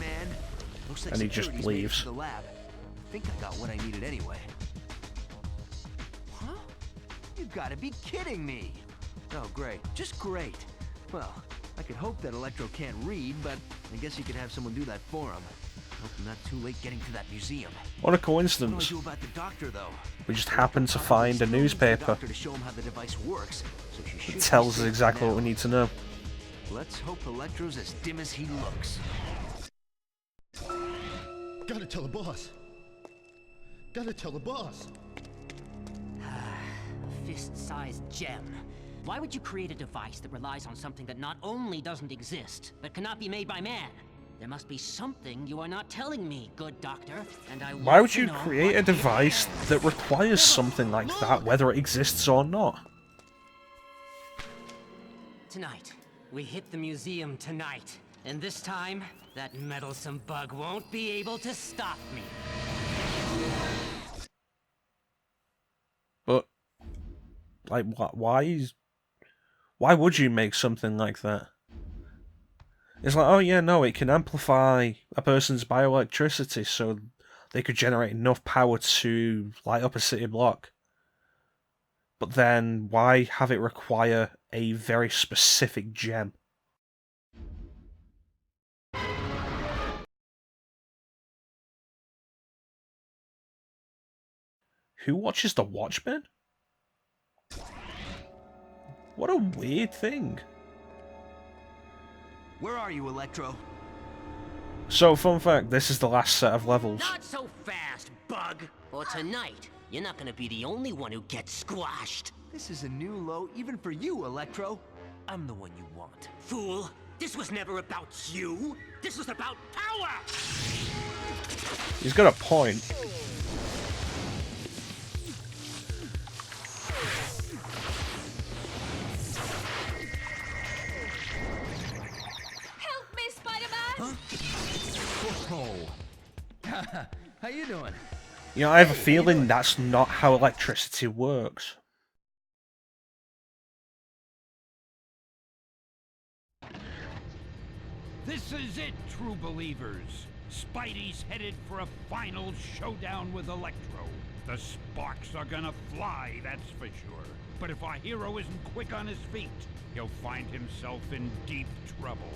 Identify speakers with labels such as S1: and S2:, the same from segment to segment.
S1: man. Looks like
S2: And he just
S1: security's made it
S2: leaves.
S1: to the lab. I think I got what I needed anyway. Huh? You gotta be kidding me! Oh, great. Just great. Well, I could hope that Electro can't read, but I guess you could have someone do that for him. Hope I'm not too late getting to that museum.
S2: What a
S1: What do I
S2: coincidence.
S1: do about the doctor, though?
S2: We just happened to find a
S1: Still needs the
S2: newspaper
S1: doctor to show him how the device works, so she should
S2: that
S1: be
S2: tells us
S1: safe
S2: exactly
S1: for
S2: what we
S1: now.
S2: need to know.
S1: Let's hope Electro's as dim as he looks.
S3: Gotta tell the boss. Gotta tell the boss.
S4: Fist-sized gem. Why would you create a device that relies on something that not only doesn't exist, but cannot be made by man? There must be something you are not telling me, good doctor, and I want
S2: Why would
S4: to
S2: you
S4: know
S2: create a
S4: what it
S2: device
S4: is.
S2: that requires something like that, whether it exists or not?
S4: Tonight, we hit the museum tonight, and this time, that meddlesome bug won't be able to stop me.
S2: But, like, why would you make something like that? It's like, oh yeah, no, it can amplify a person's bioelectricity so they could generate enough power to light up a city block. But then, why have it require a very specific gem? Who watches The Watchmen? What a weird thing.
S1: Where are you, Electro?
S2: So, fun fact, this is the last set of levels.
S4: Not so fast, bug! For tonight, you're not gonna be the only one who gets squashed.
S1: This is a new low even for you, Electro. I'm the one you want.
S4: Fool! This was never about you! This was about power!
S2: He's got a point.
S5: Help me, Spider-Man!
S1: Oh. How you doing?
S2: You know, I have a feeling that's not how electricity works.
S6: This is it, true believers. Spidey's headed for a final showdown with Electro. The sparks are gonna fly, that's for sure. But if our hero isn't quick on his feet, he'll find himself in deep trouble.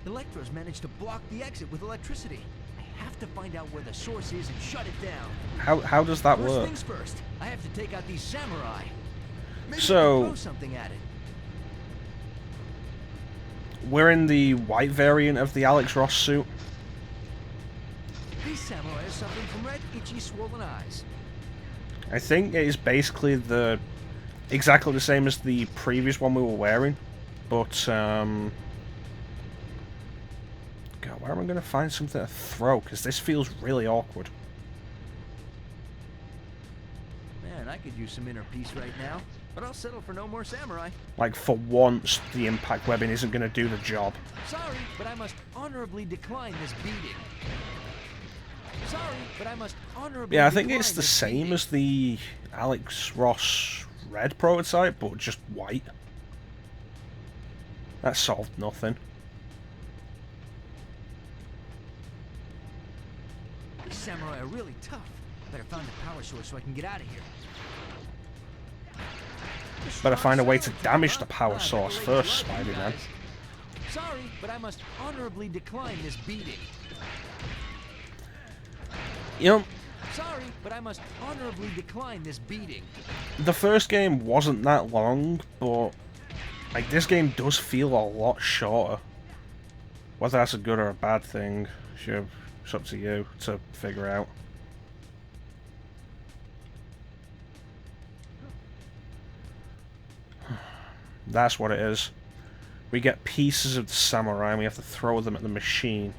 S1: Electro's managed to block the exit with electricity. I have to find out where the source is and shut it down.
S2: How does that
S1: First
S2: work?
S1: things first, I have to take out these samurai. Maybe
S2: So-
S1: I can throw something at it.
S2: We're in the white variant of the Alex Ross suit.
S1: These samurai are suffering from red, itchy, swollen eyes.
S2: I think it is basically exactly the same as the previous one we were wearing, but God, where am I going to find something to throw? Because this feels really awkward.
S1: Man, I could use some inner peace right now, but I'll settle for no more samurai.
S2: Like, for once, the impact webbing isn't going to do the job.
S1: Sorry, but I must honorably decline this beating. Sorry, but I must honorably
S2: Yeah, I think
S1: decline
S2: it's the
S1: this
S2: same
S1: beating.
S2: as the Alex Ross red prototype, but just white. That solved nothing.
S1: These samurai are really tough. Better find the power source so I can get out of here.
S2: Better find a way to
S1: Strong
S2: damage
S1: huh?
S2: the power
S1: Ah,
S2: source
S1: better
S2: first,
S1: late good luck, you
S2: Spider-Man.
S1: guys. Sorry, but I must honorably decline this beating.
S2: You know,
S1: Sorry, but I must honorably decline this beating.
S2: the first game wasn't that long, but like this game does feel a lot shorter. Whether that's a good or a bad thing, sure, it's up to you to figure out. That's what it is. We get pieces of the samurai and we have to throw them at the machine.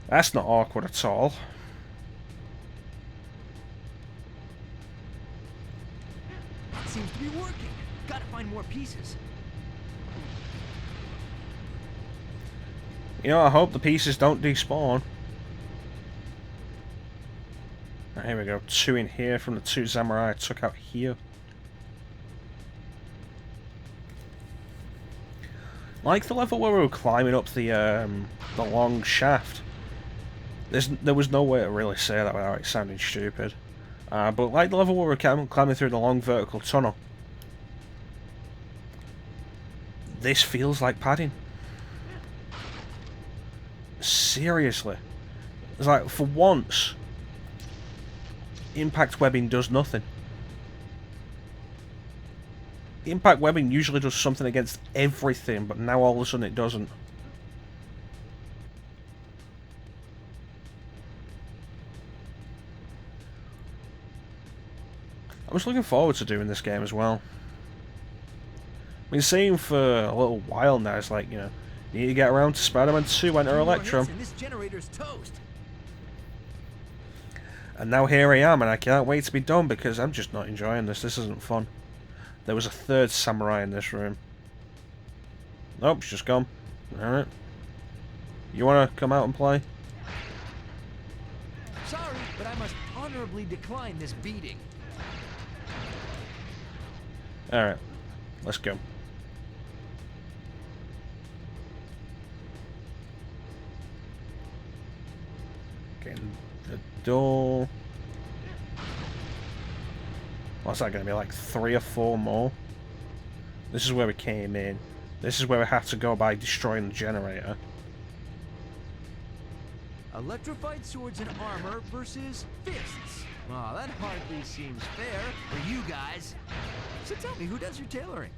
S2: That's not awkward at all.
S1: That seems to be working. Gotta find more pieces.
S2: You know, I hope the pieces don't despawn. Right, here we go. 2 in here from the 2 samurai I took out here. Like the level where we were climbing up the long shaft. There was no way to really say that without it sounding stupid. But like the level where we were climbing through the long vertical tunnel. This feels like padding. Seriously. It's like, for once, impact webbing does nothing. Impact webbing usually does something against everything, but now all of a sudden it doesn't. I was looking forward to doing this game as well. I've been saying for a little while now, it's like, you know, you need to get around to Spider-Man 2, enter Electro.
S1: This generator's toast.
S2: And now here I am, and I can't wait to be done because I'm just not enjoying this. This isn't fun. There was a third samurai in this room. Nope, she's just gone. Alright. You wanna come out and play?
S1: Sorry, but I must honorably decline this beating.
S2: Alright. Let's go. Getting the door. What's that going to be, like 3 or 4 more? This is where we came in. This is where we have to go by destroying the generator.
S1: Electrified swords and armor versus fists. Well, that hardly seems fair for you guys. So tell me, who does your tailoring?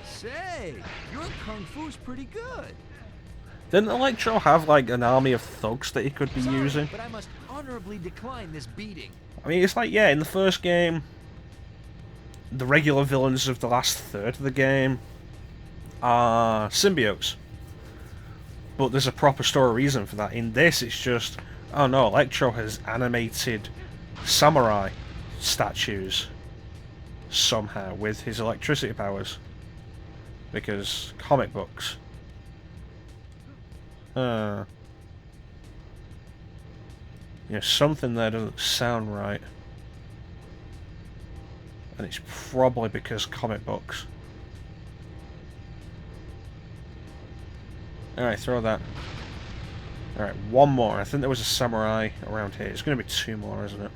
S1: Say, your kung fu's pretty good.
S2: Didn't Electro have like an army of thugs that he could be using?
S1: But I must honorably decline this beating.
S2: I mean, it's like, yeah, in the first game, the regular villains of the last third of the game are symbiotes. But there's a proper story reason for that. In this, it's just, oh no, Electro has animated samurai statues somehow with his electricity powers. Because comic books. You know, something there doesn't sound right. And it's probably because comic books. Alright, throw that. Alright, one more. I think there was a samurai around here. It's going to be 2 more, isn't it?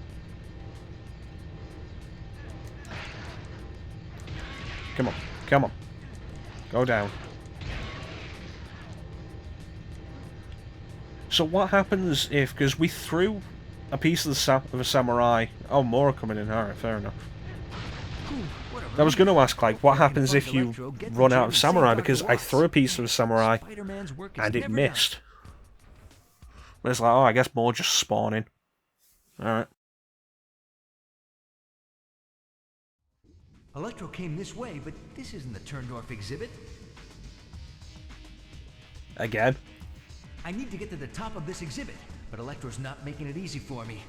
S2: Come on, come on. Go down. So what happens if, because we threw a piece of a samurai... Oh, more are coming in. Alright, fair enough. I was going to ask, like, what happens if you run out of samurai, because I threw a piece of a samurai and it missed. But it's like, oh, I guess more just spawning. Alright.
S1: Electro came this way, but this isn't the Turndorf exhibit.
S2: Again.
S1: I need to get to the top of this exhibit, but Electro's not making it easy for me.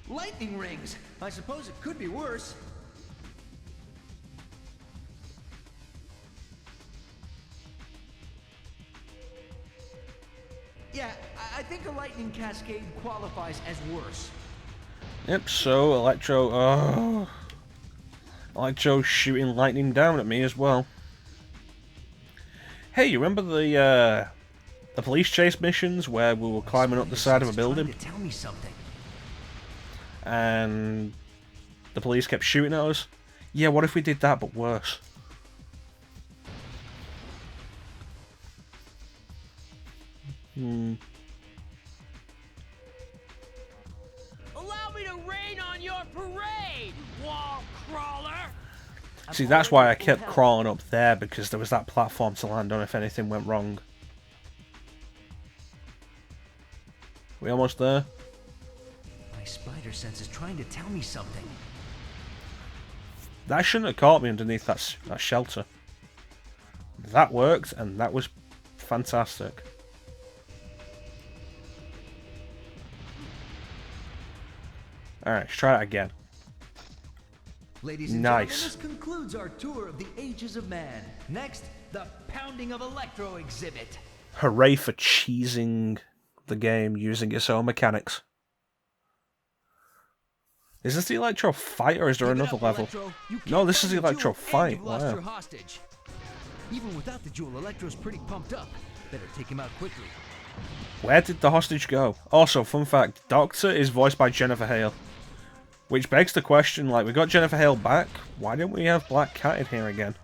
S1: Lightning rings! I suppose it could be worse. Yeah, I think a lightning cascade qualifies as worse.
S2: Yep, so Electro... Oh... Electro's shooting lightning down at me as well. Hey, you remember the police chase missions where we were climbing up the side of a building?
S1: Tell me something.
S2: And the police kept shooting at us? Yeah, what if we did that but worse?
S4: Allow me to rain on your parade, wall crawler!
S2: See, that's why I kept crawling up there, because there was that platform to land on if anything went wrong. We almost there?
S1: My spider sense is trying to tell me something.
S2: That shouldn't have caught me underneath that shelter. That worked, and that was fantastic. Alright, let's try it again.
S1: Ladies and
S2: Nice.
S1: gentlemen, this concludes our tour of the Ages of Man. Next, the Pounding of Electro exhibit.
S2: Hooray for cheesing the game using its own mechanics. Is this the Electro fight, or is there
S1: Keep it
S2: another
S1: up,
S2: level?
S1: Electro. You
S2: No,
S1: can't
S2: this is
S1: find
S2: the Electro
S1: jewel, and
S2: fight.
S1: you've lost
S2: Wow.
S1: your hostage. Even without the jewel, Electro's pretty pumped up. Better take him out quickly.
S2: Where did the hostage go? Also, fun fact, Doctor is voiced by Jennifer Hale. Which begs the question, like, we got Jennifer Hale back, why didn't we have Black Cat in here again?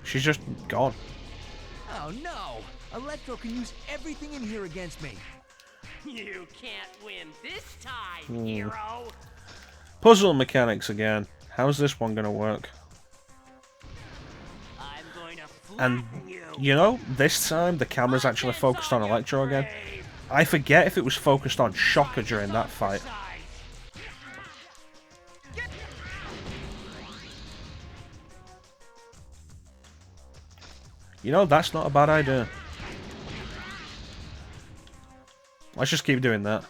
S2: She's just gone.
S1: Oh no! Electro can use everything in here against me.
S4: You can't win this time, hero!
S2: Puzzle mechanics again. How's this one gonna work?
S4: I'm going to
S2: And,
S4: flatten you!
S2: you know, this time the camera's actually focused on Electro again. I forget if it was focused on Shocker during that fight. You know, that's not a bad idea. Let's just keep doing that.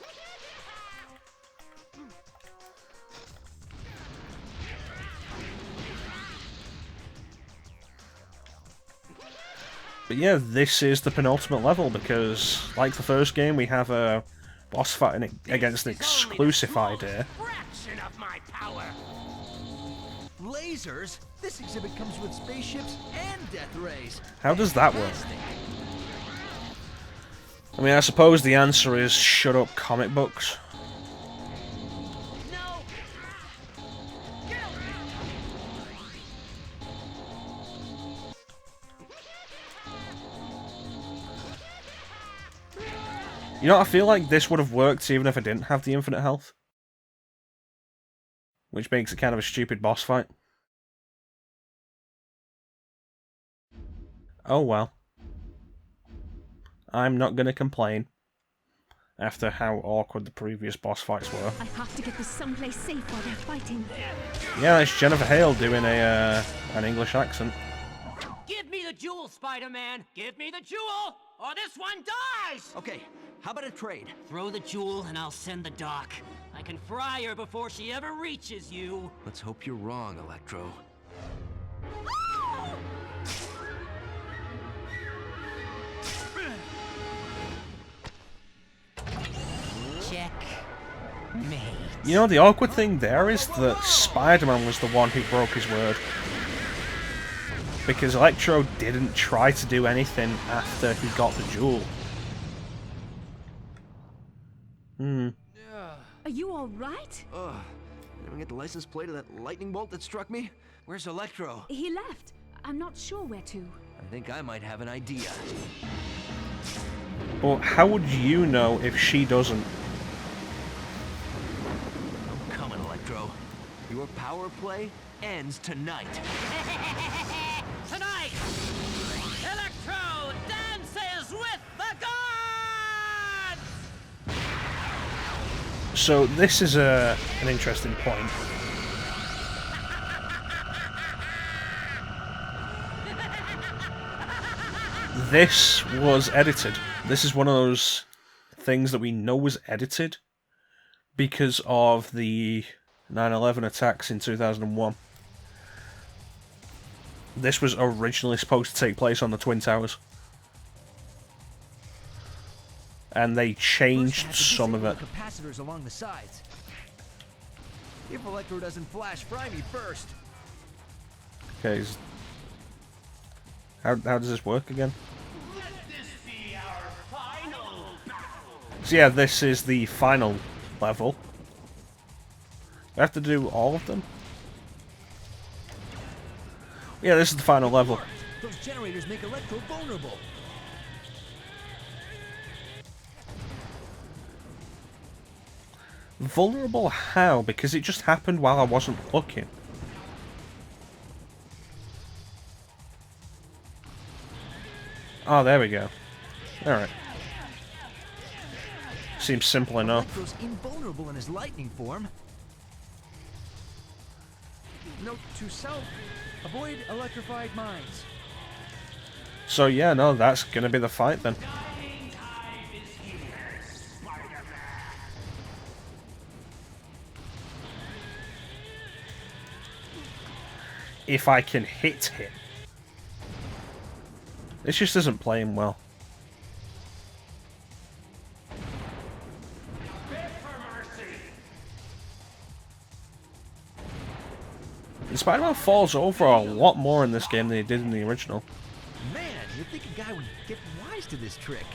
S2: But yeah, this is the penultimate level because, like the first game, we have a boss fight against an exclusive idea.
S4: Fraction of my power!
S1: Lasers? This exhibit comes with spaceships and death rays.
S2: How does that work?
S1: Fantastic.
S2: I mean, I suppose the answer is shut up, comic books.
S4: No!
S2: You know, I feel like this would have worked even if I didn't have the infinite health. Which makes it kind of a stupid boss fight. Oh well. I'm not gonna complain. After how awkward the previous boss fights were.
S5: I have to get this someplace safe while they're fighting.
S2: Yeah, it's Jennifer Hale doing an English accent.
S4: Give me the jewel, Spider-Man! Give me the jewel, or this one dies!
S1: Okay, how about a trade?
S4: Throw the jewel and I'll send the doc. I can fry her before she ever reaches you.
S1: Let's hope you're wrong, Electro.
S4: Check. Mate.
S2: You know, the awkward thing there is that Spider-Man was the one who broke his word. Because Electro didn't try to do anything after he got the jewel.
S5: Are you all right?
S1: Ugh. Did I get the license plate of that lightning bolt that struck me? Where's Electro?
S5: He left. I'm not sure where to.
S1: I think I might have an idea.
S2: But how would you know if she doesn't?
S1: I'm coming, Electro. Your power play ends tonight.
S4: Tonight, Electro dances with the gods!
S2: So this is an interesting point. This was edited. This is one of those things that we know was edited because of the 9/11 attacks in 2001. This was originally supposed to take place on the Twin Towers. And they changed some of it.
S1: Capacitors along the sides. If Electro doesn't flash, fry me first.
S2: Okay, how does this work again? So yeah, this is the final level. We have to do all of them? Yeah, this is the final level.
S1: Those generators make Electro vulnerable.
S2: Vulnerable how? Because it just happened while I wasn't looking. Oh, there we go. Alright. Seems simple enough.
S1: Electro's invulnerable in his lightning form. Note to self: avoid electrified mines.
S2: So yeah, no, that's gonna be the fight then. If I can hit him. This just isn't playing well. Spider-Man falls over a lot more in this game than he did in the original.
S1: Man, you'd think a guy would get wise to this trick.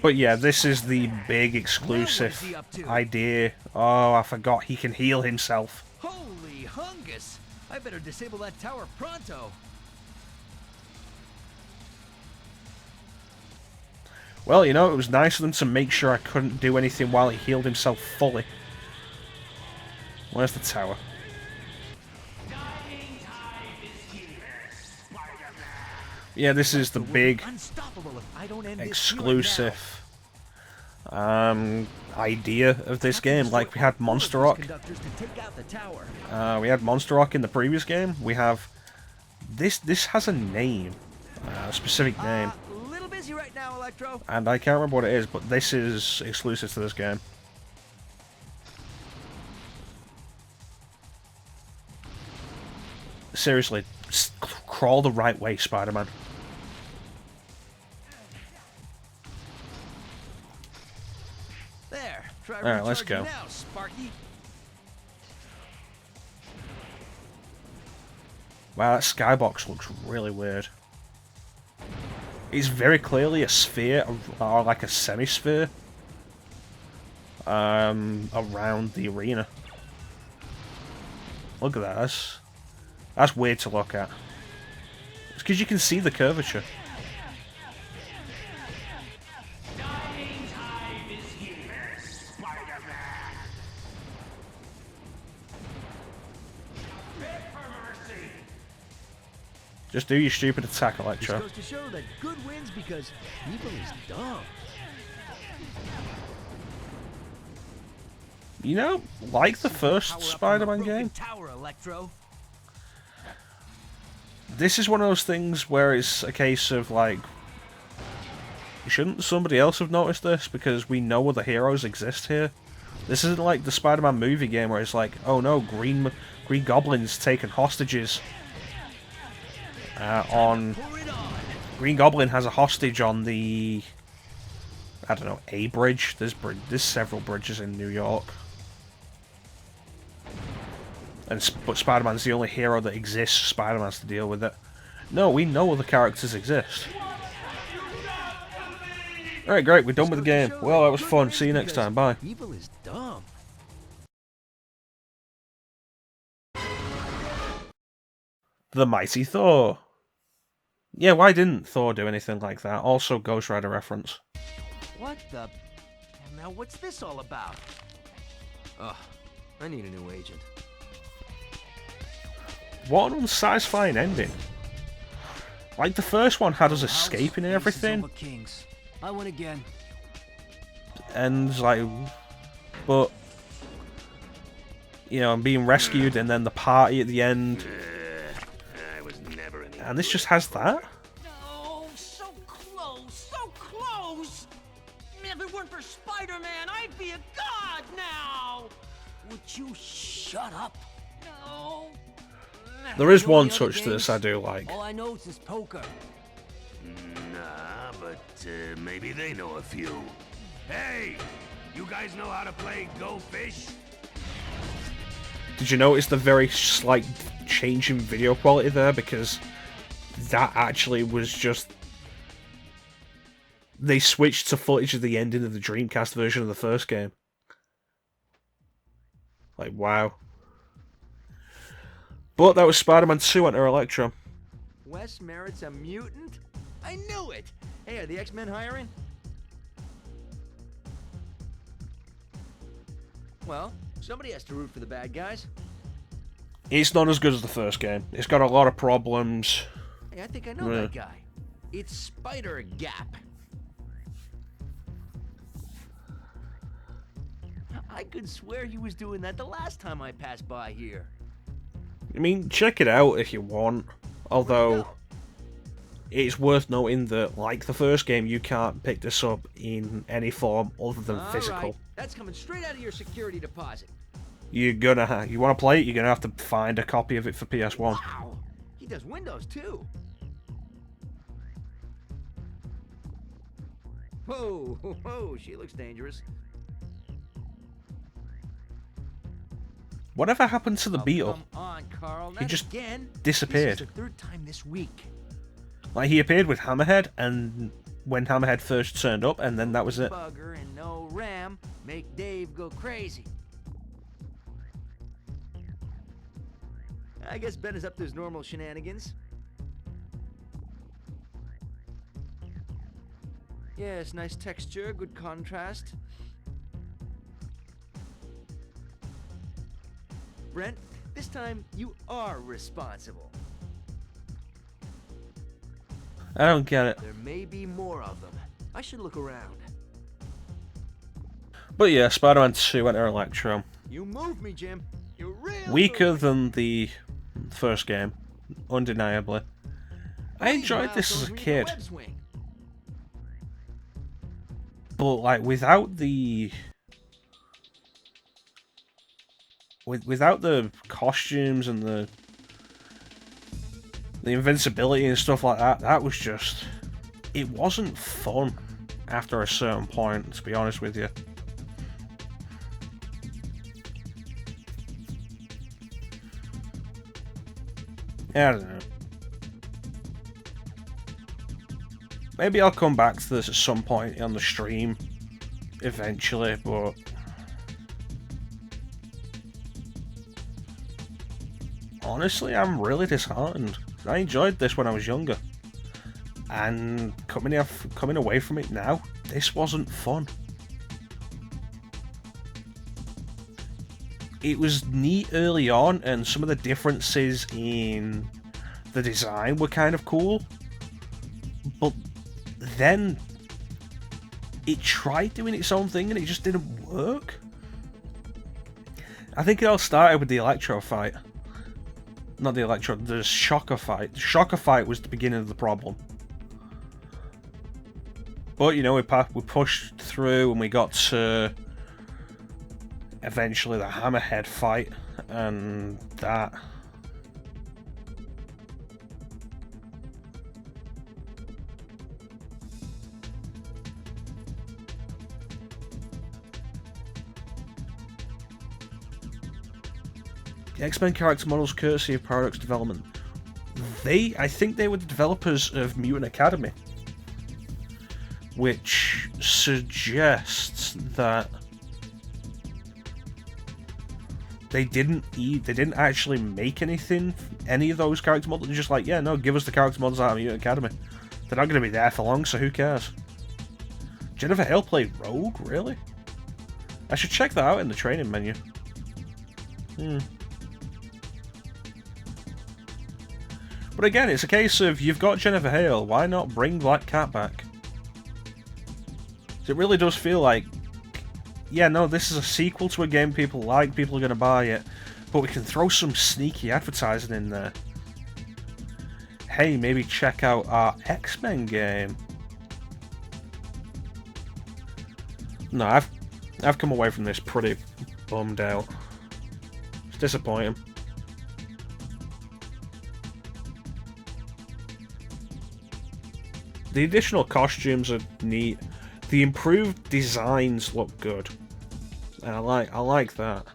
S2: But yeah, this is the big exclusive idea. Oh, I forgot he can heal himself.
S1: Holy hungus! I better disable that tower pronto.
S2: Well, you know, it was nice of them to make sure I couldn't do anything while he healed himself fully. Where's the tower? Yeah, this is the big exclusive idea of this game. Like, we had Monster Rock. We had Monster Rock in the previous game. We have... This has a name. A specific name.
S1: A little busy right now, Electro.
S2: And I can't remember what it is, but this is exclusive to this game. Seriously, crawl the right way, Spider-Man.
S1: There. Try
S2: Alright, let's go.
S1: now, Sparky.
S2: Wow, that skybox looks really weird. It's very clearly a sphere, or like a semi-sphere, around the arena. Look at that. That's weird to look at. It's because you can see the curvature. Just do your stupid attack, Electro.
S1: This goes to show that good wins because evil is dumb.
S2: You know, like the first Spider-Man game,
S1: Tower, Electro.
S2: this is one of those things where it's a case of, like, shouldn't somebody else have noticed this? Because we know other heroes exist here. This isn't like the Spider-Man movie game where it's like, oh no, Green Goblin's taken hostages. Green Goblin has a hostage on the, I don't know, A bridge. There's several bridges in New York. But Spider-Man's the only hero that exists. Spider-Man has to deal with it. No, we know other characters exist. Alright, great, we're done with the game. Well, that was fun. See you next time. Bye.
S1: Evil is dumb.
S2: The Mighty Thor. Yeah, why didn't Thor do anything like that? Also, Ghost Rider reference.
S1: What the... Now what's this all about? Ugh, I need a new agent.
S2: What an unsatisfying ending. Like, the first one had us escaping and everything.
S1: I win again.
S2: And, like... But... You know, I'm being rescued and then the party at the end. And this just has that?
S4: No, so close, so close! If it weren't for Spider-Man, I'd be a god now! Would you shut up? No.
S2: There is one touch to this I do like.
S4: All I know is this poker.
S7: Nah, but maybe they know a few. Hey, you guys know how to play Go Fish?
S2: Did you notice the very slight change in video quality there? Because that actually was just... They switched to footage of the ending of the Dreamcast version of the first game. Like, wow. But that was Spider-Man 2 under Electro.
S1: Wes Merritt's a mutant? I knew it! Hey, are the X-Men hiring? Well, somebody has to root for the bad guys.
S2: It's not as good as the first game. It's got a lot of problems.
S1: Hey, I think I know that guy. It's Spider Gap. I could swear he was doing that the last time I passed by here.
S2: I mean, check it out if you want. Although, it's worth noting that, like the first game, you can't pick this up in any form other than physical.
S1: Right. That's coming straight out of your security deposit.
S2: You want to play it, you're gonna have to find a copy of it for PS1.
S1: Wow, he does Windows too. Whoa, whoa, she looks dangerous.
S2: Whatever happened to the
S1: Oh,
S2: Beetle?
S1: come on, Carl.
S2: He
S1: Not
S2: just
S1: again.
S2: disappeared.
S1: This is the third time this week.
S2: Like, he appeared with Hammerhead, and when Hammerhead first turned up, and then that was it.
S1: Bugger and no ram make Dave go crazy. I guess Ben is up to his normal shenanigans. Yes, nice texture, good contrast. Brent, this time you are responsible.
S2: I don't get it.
S1: There may be more of them. I should look around.
S2: But yeah, Spider-Man 2 Enter Electro.
S1: You move me, Jim. You really
S2: Weaker
S1: move me.
S2: than the first game, undeniably. I enjoyed this as a kid, but like without the without the costumes and the invincibility and stuff like that, that was just, it wasn't fun after a certain point, to be honest with you. I don't know. Maybe I'll come back to this at some point on the stream, eventually, but honestly, I'm really disheartened. I enjoyed this when I was younger, and coming away from it now, this wasn't fun. It was neat early on, and some of the differences in the design were kind of cool, but then it tried doing its own thing and it just didn't work. I think it all started with the Electro fight. Not the Electro, the Shocker fight. The Shocker fight was the beginning of the problem. But, you know, we pushed through and we got to eventually the Hammerhead fight, and that. The X-Men character models courtesy of Paradox Development. I think they were the developers of Mutant Academy, which suggests that they didn't actually make any of those character models. They're just like, yeah, no, give us the character models out of Mutant Academy. They're not going to be there for long, so who cares? Jennifer Hale played Rogue, really? I should check that out in the training menu. But again, it's a case of, you've got Jennifer Hale, why not bring Black Cat back? It really does feel like, yeah, no, this is a sequel to a game people like, people are going to buy it, but we can throw some sneaky advertising in there. Hey, maybe check out our X-Men game. No, I've come away from this pretty bummed out. It's disappointing. The additional costumes are neat. The improved designs look good. And I like that.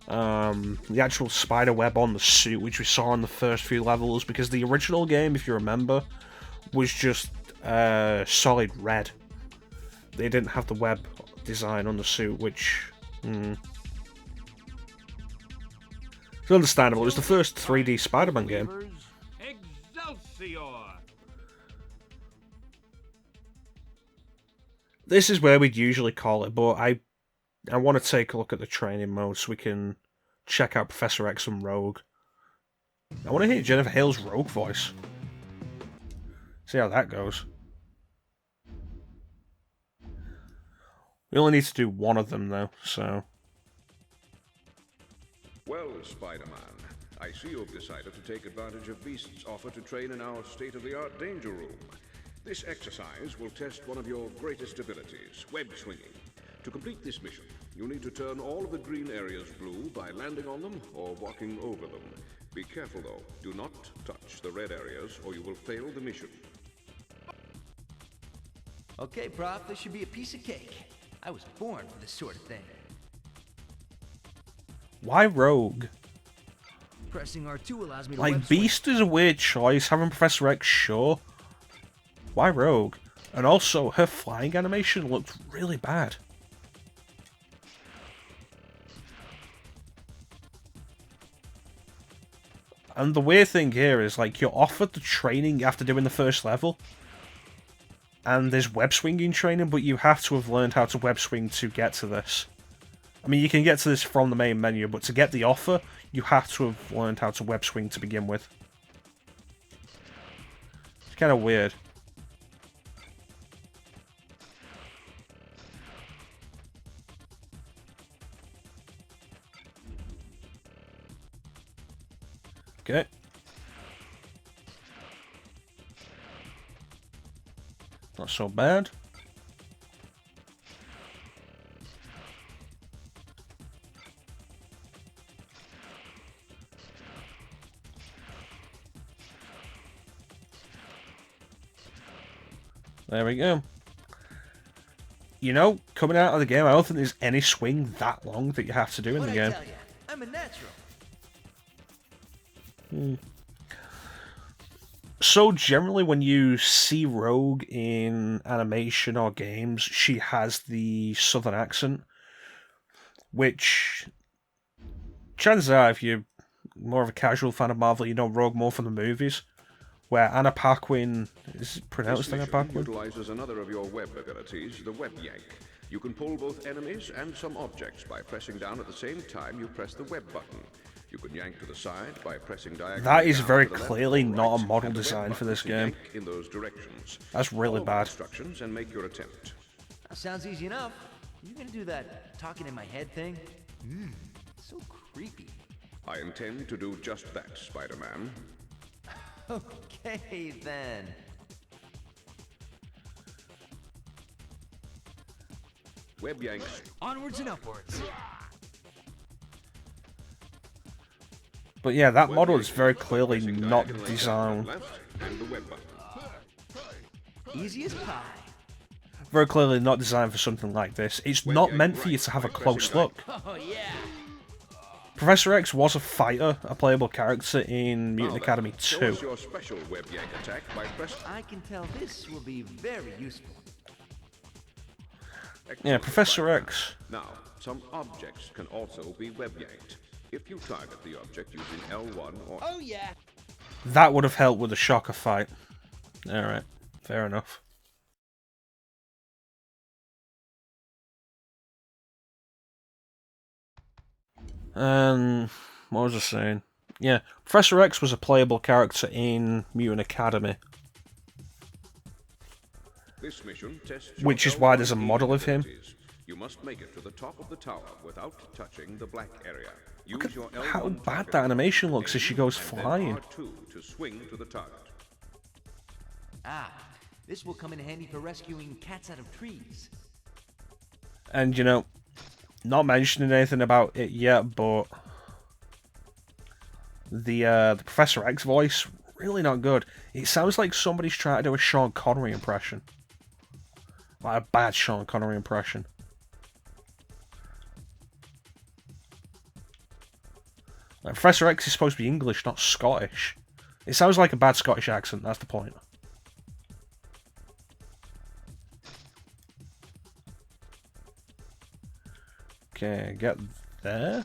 S2: The actual spider web on the suit, which we saw in the first few levels, because the original game, if you remember, was just solid red. They didn't have the web design on the suit, which it's understandable. It was the first 3D Spider-Man game.
S6: Excelsior!
S2: This is where we'd usually call it, but I want to take a look at the training mode so we can check out Professor X and Rogue. I want to hear Jennifer Hale's Rogue voice. See how that goes. We only need to do one of them, though, so...
S8: Well, Spider-Man, I see you've decided to take advantage of Beast's offer to train in our state-of-the-art danger room. This exercise will test one of your greatest abilities, web swinging. To complete this mission, you'll need to turn all of the green areas blue by landing on them or walking over them. Be careful, though. Do not touch the red areas or you will fail the mission.
S1: Okay, Prof, this should be a piece of cake. I was born for this sort of thing.
S2: Why Rogue?
S1: Pressing R2 allows me to
S2: Like,
S1: web swing.
S2: Beast is a weird choice. Having Professor X, sure. Why Rogue? And also, her flying animation looked really bad. And the weird thing here is, like, you're offered the training after doing the first level. And there's web swinging training, but you have to have learned how to web swing to get to this. I mean, you can get to this from the main menu, but to get the offer, you have to have learned how to web swing to begin with. It's kind of weird. Okay. Not so bad. There we go. You know, coming out of the game, I don't think there's any swing that long that you have to do in the game.
S1: Tell ya, I'm a natural.
S2: So generally when you see Rogue in animation or games, she has the southern accent, which chances are if you're more of a casual fan of Marvel, you know Rogue more from the movies, where Anna Paquin, is it pronounced Anna Paquin?
S8: Utilizes another of your web abilities, the web yank. You can pull both enemies and some objects by pressing down at the same time you press the web button. You can yank to the side by pressing diagonally.
S2: That is
S8: down
S2: very
S8: to the left
S2: clearly
S8: or
S2: not a
S8: right,
S2: model
S8: and the web
S2: design for
S8: button
S2: this
S8: to
S2: game.
S8: yank in those directions.
S2: That's really
S8: Follow the
S2: bad.
S8: instructions and make your attempt.
S1: That sounds easy enough. You gonna do that talking in my head thing? So creepy.
S8: I intend to do just that, Spider-Man.
S1: Okay, then.
S8: Web yanks.
S1: Onwards and upwards.
S2: But yeah, that
S8: Web
S2: model
S8: yank
S2: is very
S8: by
S2: clearly
S8: pressing
S2: not
S8: diagonally
S2: designed.
S8: left and the web button.
S1: Easy as pie.
S2: Very clearly not designed for something like this. It's
S8: Web
S2: not
S8: yank
S2: meant for you
S8: right
S2: to have a
S8: by
S2: close
S8: pressing
S2: look.
S1: Oh, yeah.
S2: Professor X was a fighter, a playable character in Mutant
S8: Now then,
S2: Academy
S8: show
S2: 2.
S8: us your special web yank attack by pressing.
S1: I can tell this will be very useful.
S2: Yeah,
S8: Excellent,
S2: Professor
S8: Spider-Man.
S2: X.
S8: Now, some objects can also be web yanked. If you target the object using L1 or
S4: Oh, yeah.
S2: That would have helped with the Shocker fight. Alright, fair enough. What was I saying? Yeah, Professor X was a playable character in Mutant Academy,
S8: this mission tests your
S2: which is why
S8: L1
S2: there's a model of him.
S8: abilities. You must make it to the top of the tower without touching the black area. Use your L1
S2: How bad
S8: target
S2: that animation looks as she
S8: aim,
S2: goes
S8: and then
S2: flying.
S8: R2 to swing to the target.
S1: Ah, this will come in handy for rescuing cats out of trees.
S2: And you know, not mentioning anything about it yet, but the Professor X voice, really not good. It sounds like somebody's trying to do a Sean Connery impression. Like a bad Sean Connery impression. Like, Professor X is supposed to be English, not Scottish. It sounds like a bad Scottish accent, that's the point. Okay, get there.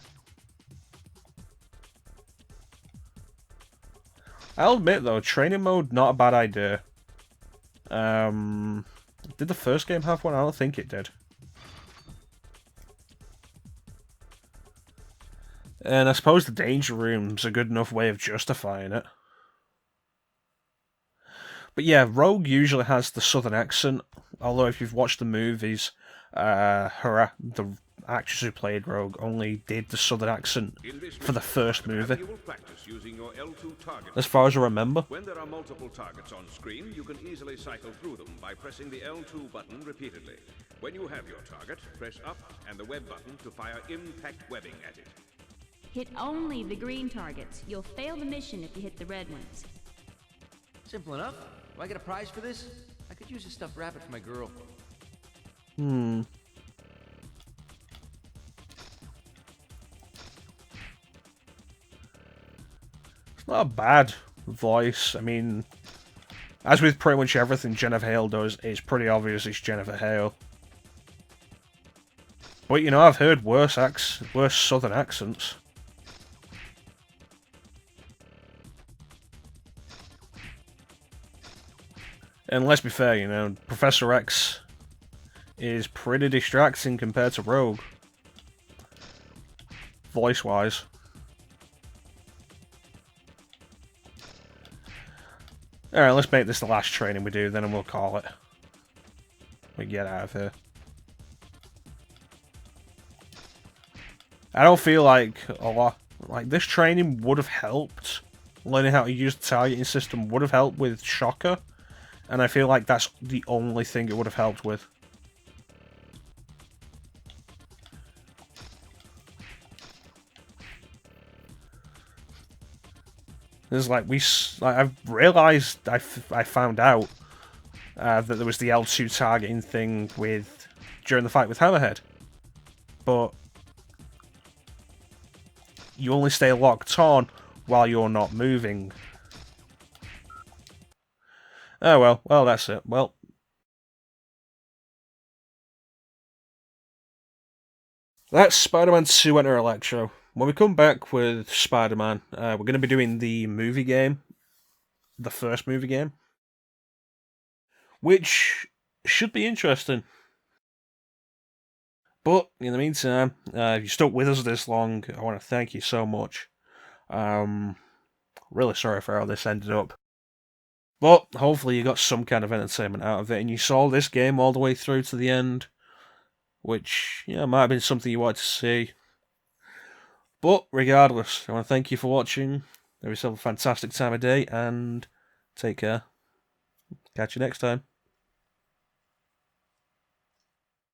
S2: I'll admit though, training mode, not a bad idea. Did the first game have one? I don't think it did. And I suppose the danger room's a good enough way of justifying it. But yeah, Rogue usually has the southern accent, although if you've watched the movies, the actress who played Rogue only did the southern accent
S8: In this
S2: for the
S8: mission,
S2: first
S8: Spider-Man,
S2: movie,
S8: you will practice using your L2 target.
S2: as far as I remember.
S8: When there are multiple targets on screen, you can easily cycle through them by pressing the L2 button repeatedly. When you have your target, press up and the web button to fire impact webbing at it.
S5: Hit only the green targets. You'll fail the mission if you hit the red ones.
S1: Simple enough. Do I get a prize for this? I could use a stuffed rabbit for my girl.
S2: Not a bad voice. I mean, as with pretty much everything Jennifer Hale does, it's pretty obvious it's Jennifer Hale. But, you know, I've heard worse southern accents. And let's be fair, you know, Professor X is pretty distracting compared to Rogue. Voice-wise. Alright, let's make this the last training we do, then we'll call it. We get out of here. I don't feel like a lot... Like, this training would have helped. Learning how to use the targeting system would have helped with Shocker. And I feel like that's the only thing it would have helped with. There's like, I've realised, I found out that there was the L2 targeting thing during the fight with Hammerhead. But you only stay locked on while you're not moving. Oh well, that's it. Well, that's Spider-Man 2 Enter Electro. When we come back with Spider-Man, we're going to be doing the movie game. The first movie game. Which should be interesting. But, in the meantime, if you stuck with us this long, I want to thank you so much. Really sorry for how this ended up. But, hopefully you got some kind of entertainment out of it, and you saw this game all the way through to the end. Which, yeah, might have been something you wanted to see. But, regardless, I want to thank you for watching. Have yourself a fantastic time of day, and take care. Catch you next time.